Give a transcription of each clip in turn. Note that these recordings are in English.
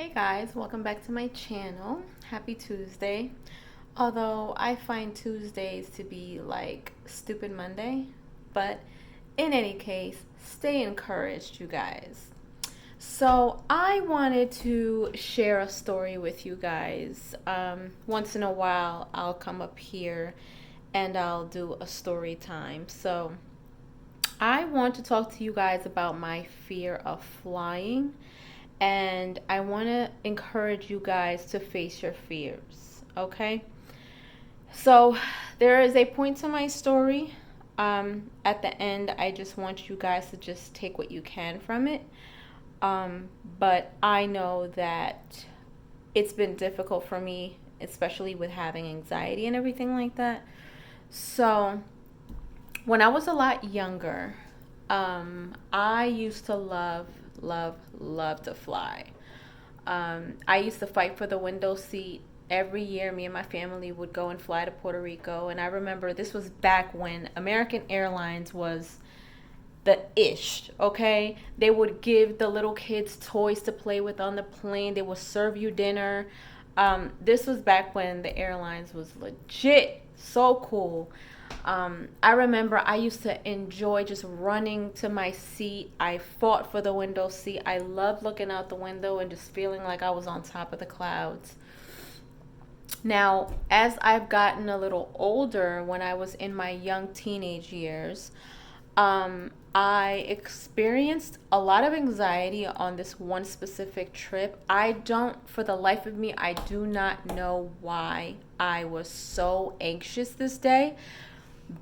Hey guys, welcome back to my channel. Happy Tuesday. Although I find Tuesdays to be like stupid Monday, but in any case, stay encouraged, you guys. So, I wanted to share a story with you guys. Once in a while, I'll come up here and I'll do a story time. So, I want to talk to you guys about my fear of flying, and I want to encourage you guys to face your fears, okay? So, there is a point to my story. At the end, I just want you guys to just take what you can from it. But I know that it's been difficult for me, especially with having anxiety and everything like that. So, when I was a lot younger, I used to love to fly. I used to fight for the window seat. Every year, me and my family would go and fly to Puerto Rico. And I remember this was back when American Airlines was the ish, okay? They would give the little kids toys to play with on the plane, they would serve you dinner. This was back when the airlines was legit so cool. I remember I used to enjoy just running to my seat. I fought for the window seat. I loved looking out the window and just feeling like I was on top of the clouds. Now, as I've gotten a little older, when I was in my young teenage years, I experienced a lot of anxiety on this one specific trip. For the life of me, I do not know why I was so anxious this day,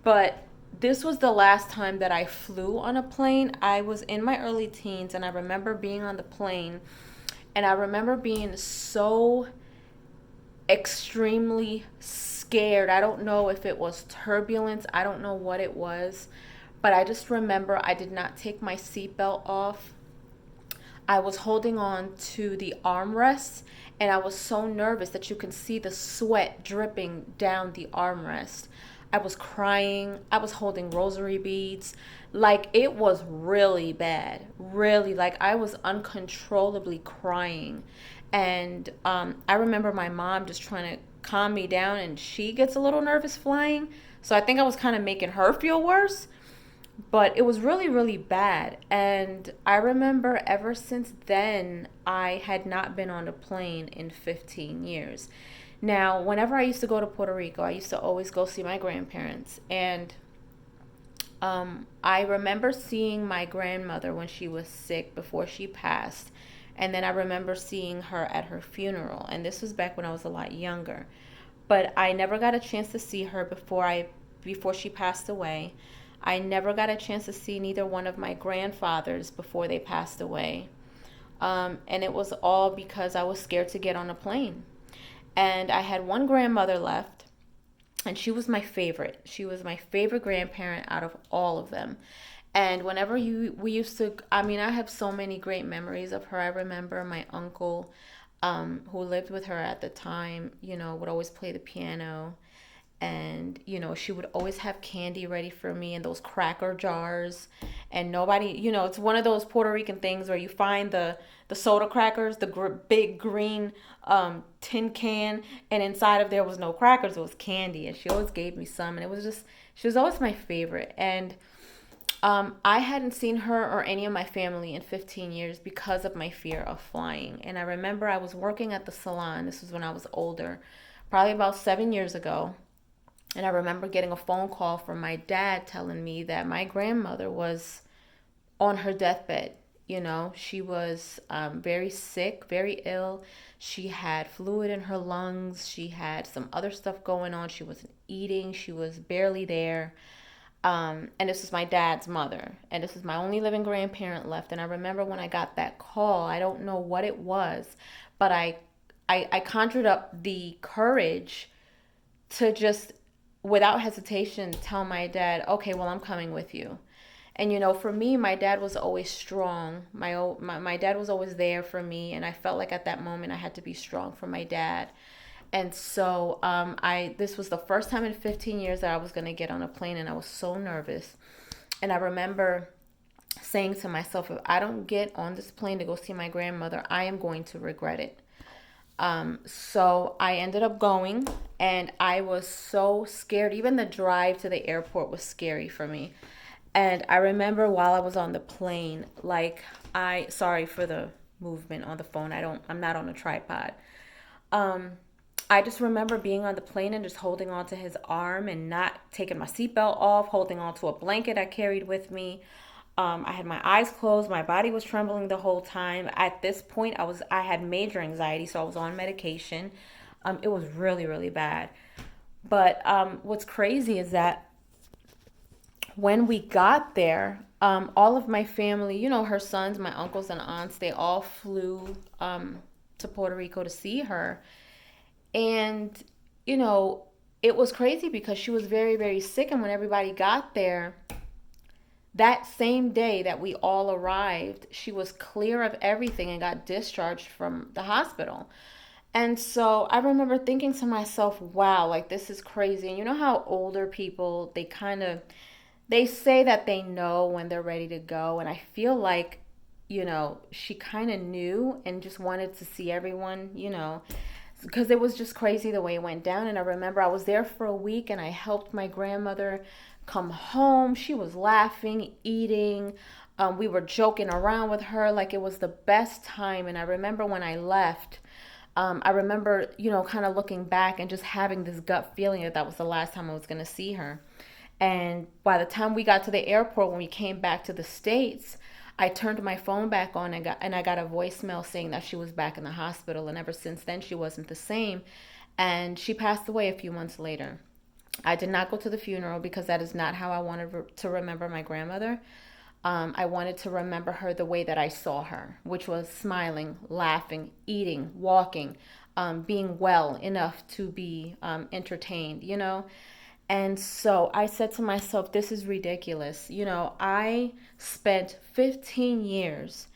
but this was the last time that I flew on a plane. I was in my early teens and I remember being on the plane and I remember being so extremely scared. I don't know if it was turbulence, I don't know what it was, but I just remember I did not take my seatbelt off. I was holding on to the armrest and I was so nervous that you can see the sweat dripping down the armrest. I was crying. I was holding rosary beads. Like it was really bad. Really, like I was uncontrollably crying. And I remember my mom just trying to calm me down, and she gets a little nervous flying. So I think I was kind of making her feel worse, but it was really, really bad. And I remember ever since then, I had not been on a plane in 15 years. Now, whenever I used to go to Puerto Rico, I used to always go see my grandparents. And I remember seeing my grandmother when she was sick before she passed. And then I remember seeing her at her funeral. And this was back when I was a lot younger. But I never got a chance to see her before she passed away. I never got a chance to see neither one of my grandfathers before they passed away. And it was all because I was scared to get on a plane. And I had one grandmother left, and she was my favorite. She was my favorite grandparent out of all of them. And whenever we used to, I mean, I have so many great memories of her. I remember my uncle, who lived with her at the time, would always play the piano, and she would always have candy ready for me in those cracker jars. And nobody, it's one of those Puerto Rican things where you find the soda crackers, the big green tin can, and inside of there was no crackers, it was candy. And she always gave me some, and it was just, she was always my favorite. And I hadn't seen her or any of my family in 15 years because of my fear of flying. And I remember I was working at the salon. This was when I was older, probably about 7 years ago. And I remember getting a phone call from my dad telling me that my grandmother was on her deathbed. She was very sick, very ill. She had fluid in her lungs. She had some other stuff going on. She wasn't eating. She was barely there. And this was my dad's mother. And this is my only living grandparent left. And I remember when I got that call, I don't know what it was, but I conjured up the courage to just, without hesitation, tell my dad, okay, well, I'm coming with you. And for me, my dad was always strong. My dad was always there for me, and I felt like at that moment I had to be strong for my dad. And so I this was the first time in 15 years that I was going to get on a plane, and I was so nervous. And I remember saying to myself, if I don't get on this plane to go see my grandmother, I am going to regret it. So I ended up going, and I was so scared. Even the drive to the airport was scary for me. And I remember while I was on the plane, like sorry for the movement on the phone. I'm not on a tripod. Um, I just remember being on the plane and just holding on to his arm and not taking my seatbelt off, holding on to a blanket I carried with me. I had my eyes closed, my body was trembling the whole time. At this point, I had major anxiety, so I was on medication. It was really, really bad. But what's crazy is that when we got there, all of my family, her sons, my uncles and aunts, they all flew to Puerto Rico to see her. And, you know, it was crazy because she was very, very sick. And when everybody got there, that same day that we all arrived, she was clear of everything and got discharged from the hospital. And so I remember thinking to myself, wow, like this is crazy. And you know how older people, they say that they know when they're ready to go. And I feel like, she kind of knew and just wanted to see everyone, because it was just crazy the way it went down. And I remember I was there for a week and I helped my grandmother come home. She was laughing, eating. We were joking around with her like it was the best time. And I remember when I left, I remember, kind of looking back and just having this gut feeling that that was the last time I was going to see her. And by the time we got to the airport, when we came back to the States, I turned my phone back on and I got a voicemail saying that she was back in the hospital. And ever since then, she wasn't the same. And she passed away a few months later. I did not go to the funeral because that is not how I wanted to remember my grandmother. I wanted to remember her the way that I saw her, which was smiling, laughing, eating, walking, being well enough to be entertained, And so I said to myself, this is ridiculous. I spent 15 years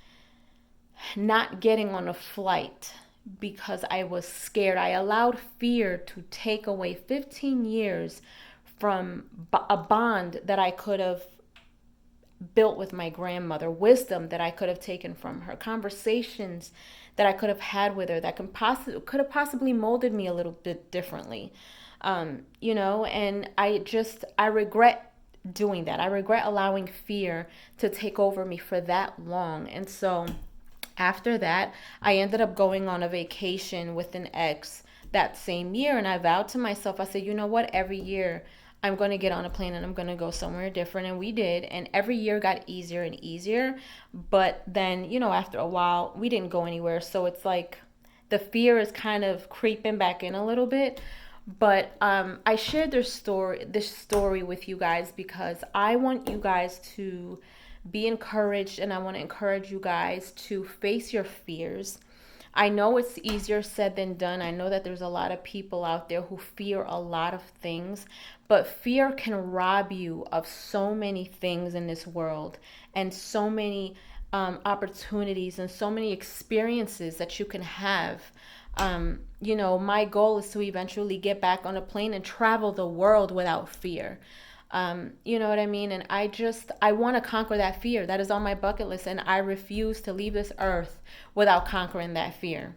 not getting on a flight because I was scared. I allowed fear to take away 15 years from a bond that I could have built with my grandmother, wisdom that I could have taken from her, conversations that I could have had with her that could have possibly molded me a little bit differently. And I regret doing that. I regret allowing fear to take over me for that long. And so after that, I ended up going on a vacation with an ex that same year. And I vowed to myself, I said, you know what? Every year I'm going to get on a plane and I'm going to go somewhere different. And we did. And every year got easier and easier. But then, after a while, we didn't go anywhere. So it's like the fear is kind of creeping back in a little bit. But I shared this story with you guys because I want you guys to be encouraged, and I want to encourage you guys to face your fears. I know it's easier said than done. I know that there's a lot of people out there who fear a lot of things, but fear can rob you of so many things in this world and so many opportunities and so many experiences that you can have. My goal is to eventually get back on a plane and travel the world without fear. You know what I mean? And I want to conquer that fear. That is on my bucket list. And I refuse to leave this earth without conquering that fear.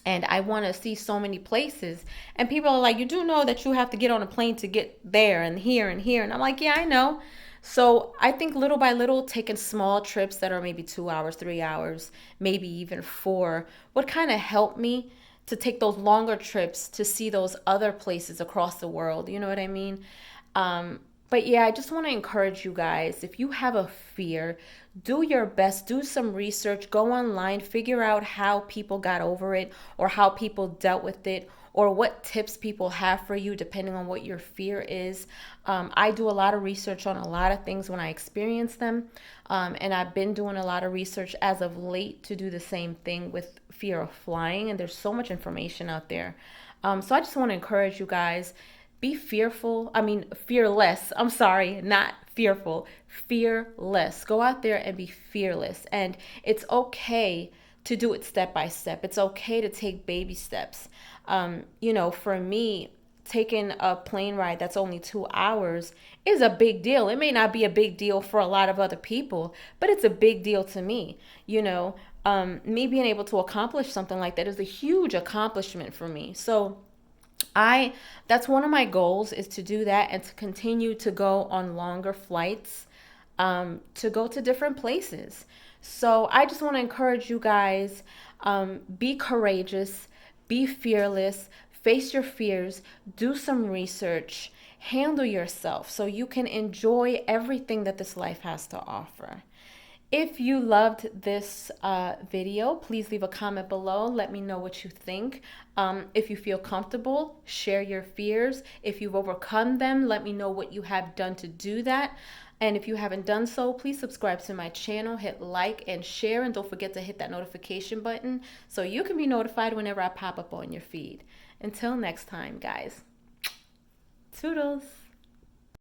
And I want to see so many places. And people are like, you do know that you have to get on a plane to get there and here and here. And I'm like, yeah, I know. So I think little by little, taking small trips that are maybe 2 hours, 3 hours, maybe even four, would kind of help me to take those longer trips to see those other places across the world. You know what I mean? But yeah, I just want to encourage you guys. If you have a fear, do your best, do some research, go online, figure out how people got over it or how people dealt with it or what tips people have for you depending on what your fear is. I do a lot of research on a lot of things when I experience them. And I've been doing a lot of research as of late to do the same thing with fear of flying. And there's so much information out there. So I just want to encourage you guys, be fearful. I mean, fearless. I'm sorry, not fearful. Fearless. Go out there and be fearless. And it's okay to do it step by step. It's okay to take baby steps. For me, taking a plane ride that's only 2 hours is a big deal. It may not be a big deal for a lot of other people, but it's a big deal to me. You know, me being able to accomplish something like that is a huge accomplishment for me. So I that's one of my goals, is to do that and to continue to go on longer flights, to go to different places. So I just want to encourage you guys, be courageous, be fearless, face your fears, do some research, handle yourself so you can enjoy everything that this life has to offer. If you loved this video, please leave a comment below. Let me know what you think. If you feel comfortable, share your fears. If you've overcome them, let me know what you have done to do that. And if you haven't done so, please subscribe to my channel, hit like and share, and don't forget to hit that notification button so you can be notified whenever I pop up on your feed. Until next time, guys. Toodles.